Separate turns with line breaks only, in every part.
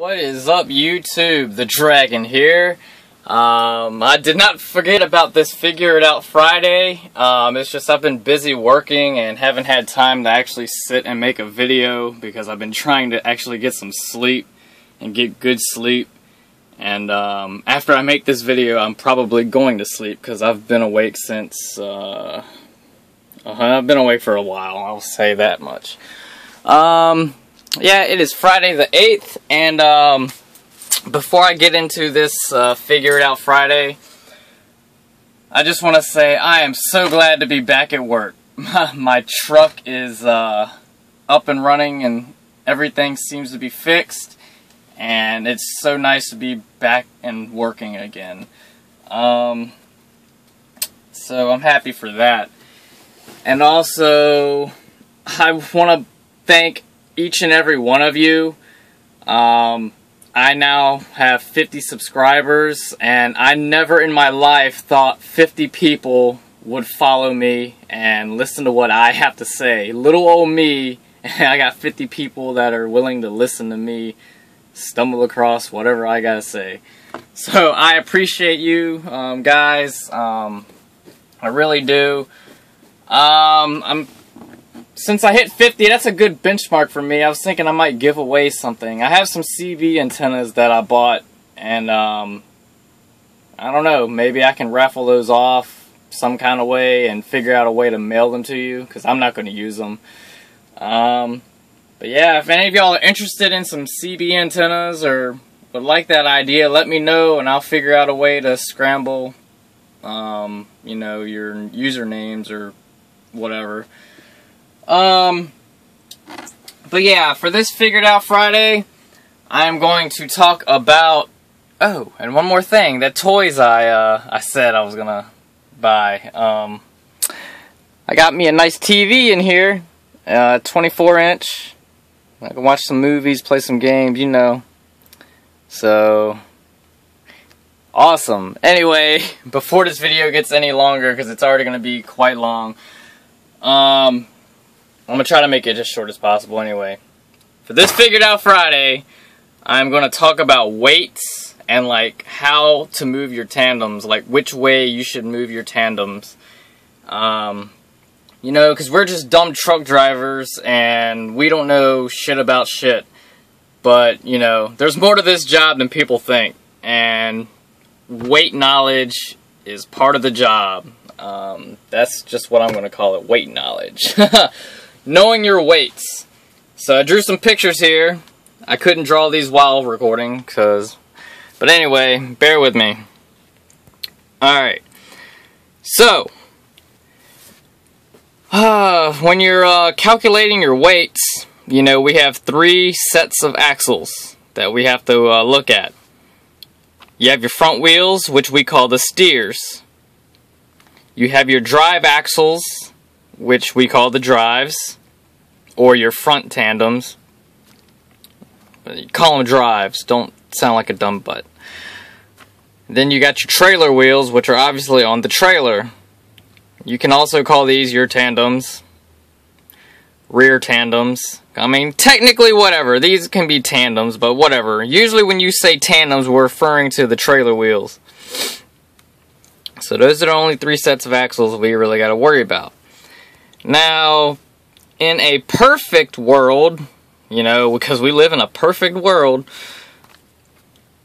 What is up, YouTube? The Dragon here. I did not forget about this Figure It Out Friday. It's just I've been busy working and haven't had time to actually sit and make a video because I've been trying to actually get some sleep and get good sleep. And after I make this video, I'm probably going to sleep because I've been awake since I've been awake for a while. I'll say that much. Yeah, it is Friday the 8th, and before I get into this Figure It Out Friday, I just want to say I am so glad to be back at work. My truck is up and running and everything seems to be fixed, and it's so nice to be back and working again. So I'm happy for that. And also, I want to thank each and every one of you. I now have 50 subscribers, and I never in my life thought 50 people would follow me and listen to what I have to say. Little old me, and I got 50 people that are willing to listen to me stumble across whatever I gotta say. So I appreciate you guys. I really do. Since I hit 50, that's a good benchmark for me. I was thinking I might give away something. I have some CB antennas that I bought, and I don't know, maybe I can raffle those off some kind of way and figure out a way to mail them to you, because I'm not going to use them. But yeah, if any of y'all are interested in some CB antennas or would like that idea, let me know, and I'll figure out a way to scramble, you know, your usernames or whatever. But yeah, for this Figured Out Friday, I'm going to talk about, oh, and one more thing, that toys I said I was gonna buy. I got me a nice TV in here, 24-inch. I can watch some movies, play some games, you know. So, awesome. Anyway, before this video gets any longer, because it's already gonna be quite long, I'm going to try to make it as short as possible anyway. For this Figured Out Friday, I'm going to talk about weights and like how to move your tandems, like which way you should move your tandems. You know, because we're just dumb truck drivers and we don't know shit about shit. But, you know, there's more to this job than people think. And weight knowledge is part of the job. That's just what I'm going to call it, weight knowledge. Knowing your weights. So I drew some pictures here. I couldn't draw these while recording, but anyway, bear with me. Alright. So, when you're calculating your weights, you know, we have 3 sets of axles that we have to look at. You have your front wheels, which we call the steers. You have your drive axles, which we call the drives, or your front tandems. You call them drives, don't sound like a dumb butt. Then you got your trailer wheels, which are obviously on the trailer. You can also call these your tandems, rear tandems. I mean, technically whatever, these can be tandems, but whatever. Usually when you say tandems, we're referring to the trailer wheels. So those are the only 3 sets of axles we really got to worry about. Now, in a perfect world, you know, because we live in a perfect world,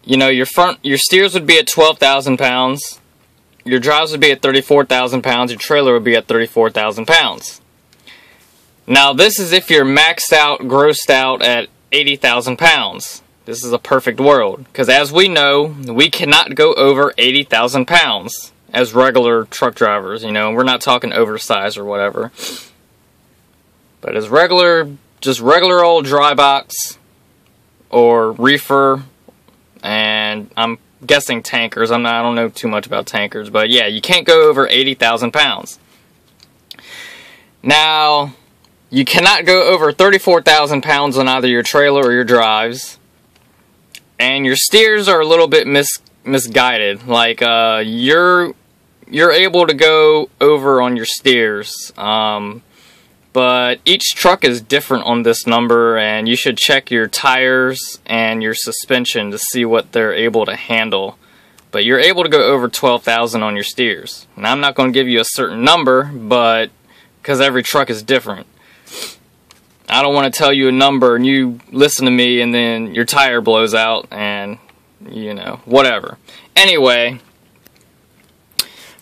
you know, your steers would be at 12,000 pounds, your drives would be at 34,000 pounds, your trailer would be at 34,000 pounds. Now, this is if you're maxed out, grossed out at 80,000 pounds. This is a perfect world, because as we know, we cannot go over 80,000 pounds. As regular truck drivers, you know, we're not talking oversized or whatever. But as regular, just regular old dry box or reefer, and I'm guessing tankers. I don't know too much about tankers, but yeah, you can't go over 80,000 pounds. Now, you cannot go over 34,000 pounds on either your trailer or your drives. And your steers are a little bit misguided. Like, you're able to go over on your steers. but each truck is different on this number, and you should check your tires and your suspension to see what they're able to handle. But you're able to go over 12,000 on your steers. Now, I'm not going to give you a certain number, but because every truck is different. I don't want to tell you a number and you listen to me and then your tire blows out and, you know, whatever. Anyway,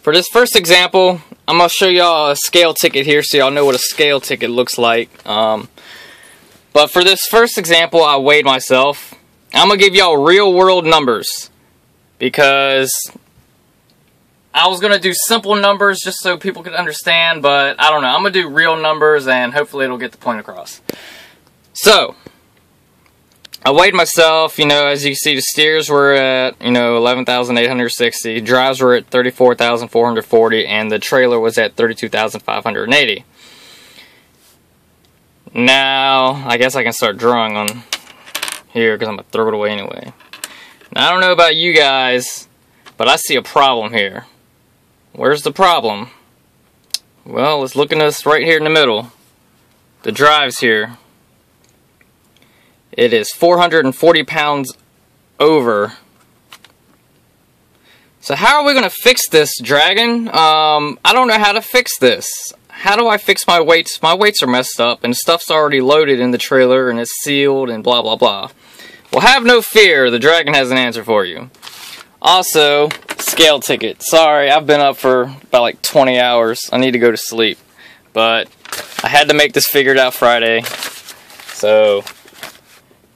for this first example, I'm going to show y'all a scale ticket here so y'all know what a scale ticket looks like. But for this first example, I weighed myself. I'm going to give y'all real world numbers because I was going to do simple numbers just so people could understand, but I don't know. I'm going to do real numbers and hopefully it'll get the point across. So, I weighed myself, you know, as you see the steers were at, you know, 11,860, drives were at 34,440, and the trailer was at 32,580. Now, I guess I can start drawing on here because I'm going to throw it away anyway. Now, I don't know about you guys, but I see a problem here. Where's the problem? Well, let's look at this right here in the middle. The drives here. It is 440 pounds over. So how are we going to fix this, Dragon? I don't know how to fix this. How do I fix my weights? My weights are messed up and stuff's already loaded in the trailer and it's sealed and blah blah blah. Well, have no fear. The Dragon has an answer for you. Also, scale ticket. Sorry, I've been up for about like 20 hours. I need to go to sleep. But I had to make this figured out Friday. So,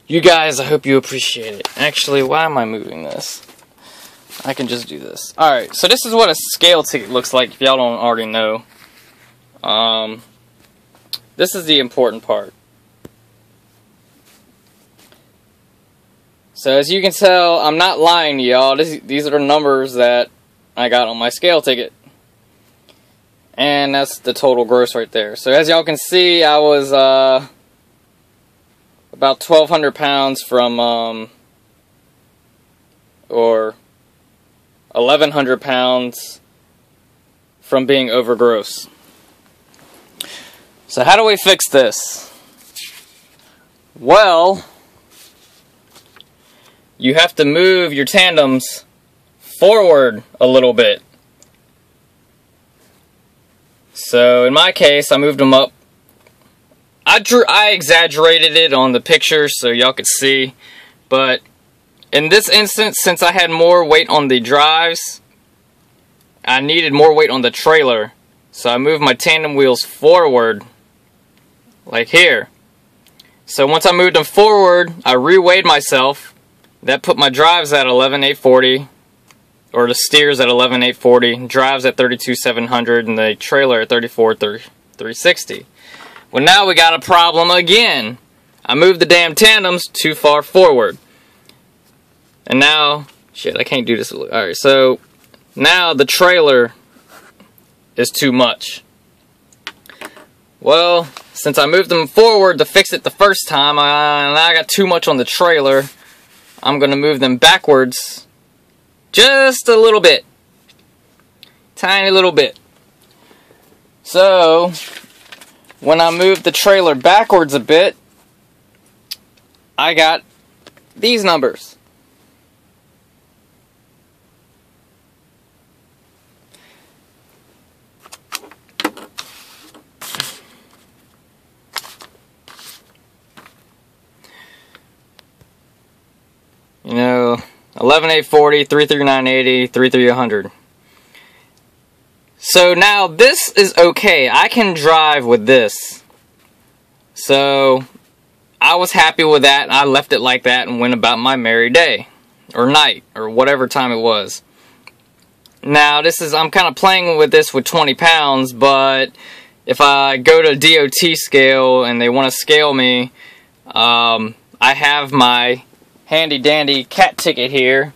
you guys, I hope you appreciate it. Actually, why am I moving this? I can just do this. Alright, so this is what a scale ticket looks like if y'all don't already know. This is the important part. So as you can tell, I'm not lying to y'all. These are the numbers that I got on my scale ticket. And that's the total gross right there. So as y'all can see, I was about 1,200 pounds from, or 1,100 pounds from being over gross. So how do we fix this? Well, you have to move your tandems forward a little bit. So in my case, I moved them up. I exaggerated it on the picture so y'all could see, but in this instance, since I had more weight on the drives, I needed more weight on the trailer, so I moved my tandem wheels forward, like here. So once I moved them forward, I re-weighed myself. That put my drives at 11,840, or the steers at 11,840, drives at 32,700, and the trailer at 34,360. Well, now we got a problem again. I moved the damn tandems too far forward. And now, shit, I can't do this. Alright, so now the trailer is too much. Well, since I moved them forward to fix it the first time, and I got too much on the trailer, I'm going to move them backwards just a little bit. Tiny little bit. So, when I moved the trailer backwards a bit, I got these numbers. You know, 11,840, 33,980, 33,100. So now this is okay. I can drive with this. So I was happy with that. I left it like that and went about my merry day. Or night. Or whatever time it was. Now this is, I'm kind of playing with this with 20 pounds. But if I go to DOT scale and they want to scale me, I have my handy dandy cat ticket here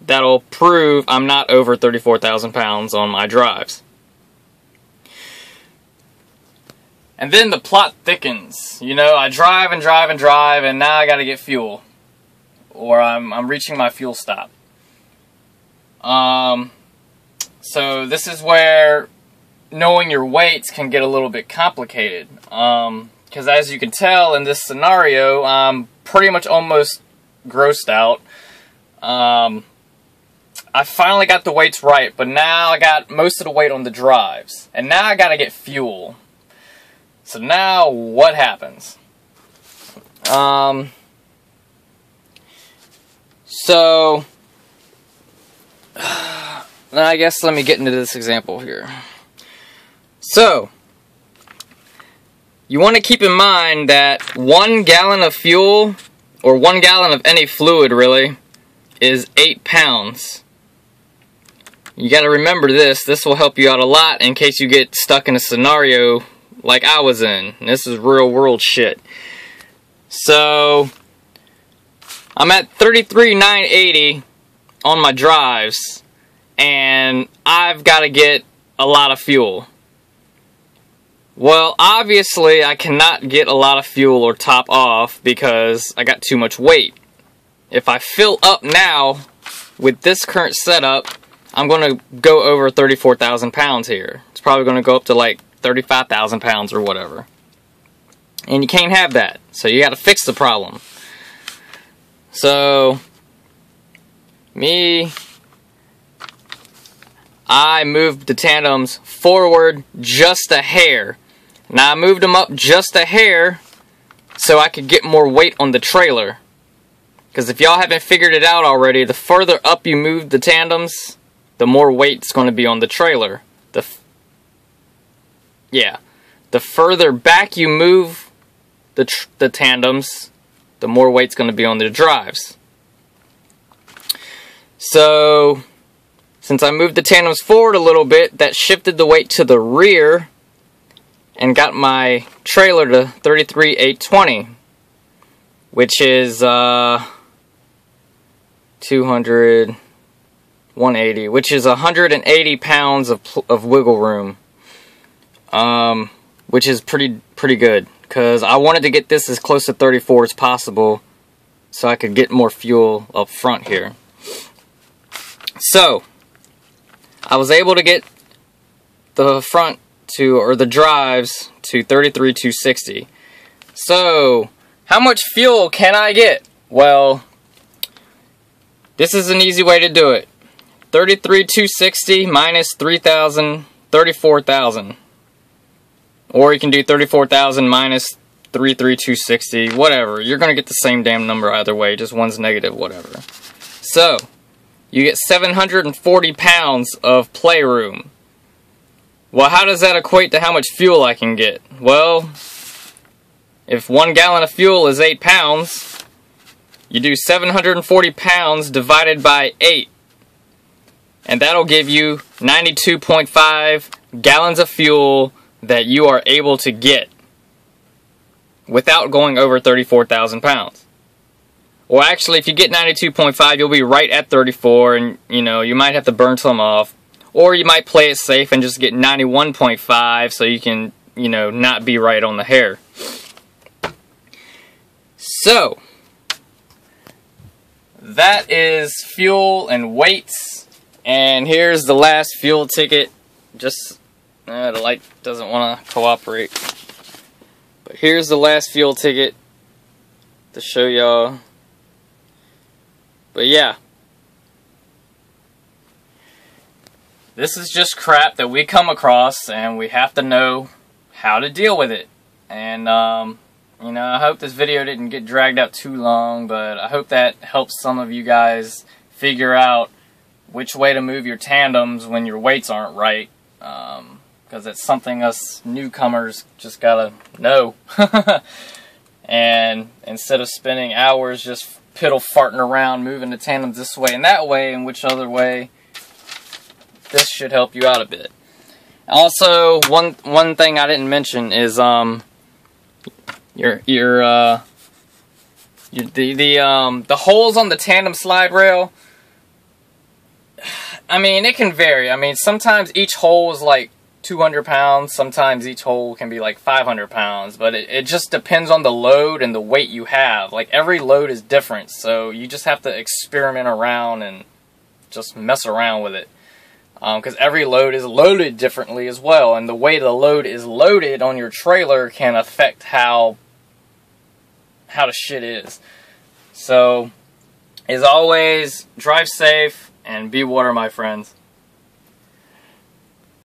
that'll prove I'm not over 34,000 pounds on my drives. And then the plot thickens. You know, I drive and drive and drive, and now I gotta get fuel. Or I'm reaching my fuel stop. So this is where knowing your weights can get a little bit complicated. Because as you can tell in this scenario, I'm pretty much almost grossed out. I finally got the weights right, but now I got most of the weight on the drives. And now I gotta get fuel. So now, what happens? So, I guess let me get into this example here. So, you want to keep in mind that 1 gallon of fuel, or 1 gallon of any fluid really, is 8 pounds. You got to remember this. This will help you out a lot in case you get stuck in a scenario like I was in. And this is real world shit. So, I'm at 33,980 on my drives, and I've got to get a lot of fuel. Well, obviously, I cannot get a lot of fuel or top off because I got too much weight. If I fill up now with this current setup, I'm going to go over 34,000 pounds here. It's probably going to go up to like 35,000 pounds or whatever. And you can't have that. So you got to fix the problem. So, I moved the tandems forward just a hair. Now I moved them up just a hair so I could get more weight on the trailer. Because if y'all haven't figured it out already, the further up you move the tandems, the more weight's going to be on the trailer. The further back you move the tandems, the more weight's going to be on the drives. So, since I moved the tandems forward a little bit, that shifted the weight to the rear and got my trailer to 33,820, which is 180, which is 180 pounds of wiggle room, which is pretty good, because I wanted to get this as close to 34 as possible so I could get more fuel up front here. So, I was able to get the front to, or the drives to 33,260. So, how much fuel can I get? Well, this is an easy way to do it. 33,260 minus 3,000, 34,000. Or you can do 34,000 minus 33,260, whatever. You're going to get the same damn number either way, just one's negative, whatever. So, you get 740 pounds of playroom. Well, how does that equate to how much fuel I can get? Well, if 1 gallon of fuel is 8 pounds, you do 740 pounds divided by 8. And that'll give you 92.5 gallons of fuel that you are able to get without going over 34,000 pounds. Well, actually, if you get 92.5, you'll be right at 34, and, you know, you might have to burn some off. Or you might play it safe and just get 91.5 so you can, you know, not be right on the hair. So, that is fuel and weights. And here's the last fuel ticket. Just, the light doesn't want to cooperate. But here's the last fuel ticket to show y'all. But yeah. This is just crap that we come across, and we have to know how to deal with it. And, you know, I hope this video didn't get dragged out too long, but I hope that helps some of you guys figure out which way to move your tandems when your weights aren't right. Because it's something us newcomers just gotta know. And instead of spending hours just piddle farting around moving the tandems this way and that way and which other way, this should help you out a bit. Also, one thing I didn't mention is the holes on the tandem slide rail. I mean, it can vary. I mean, sometimes each hole is like 200 pounds. Sometimes each hole can be like 500 pounds. But it just depends on the load and the weight you have. Like, every load is different. So you just have to experiment around and just mess around with it. because every load is loaded differently as well, and the way the load is loaded on your trailer can affect how the shit is. So, as always, drive safe and be water, my friends.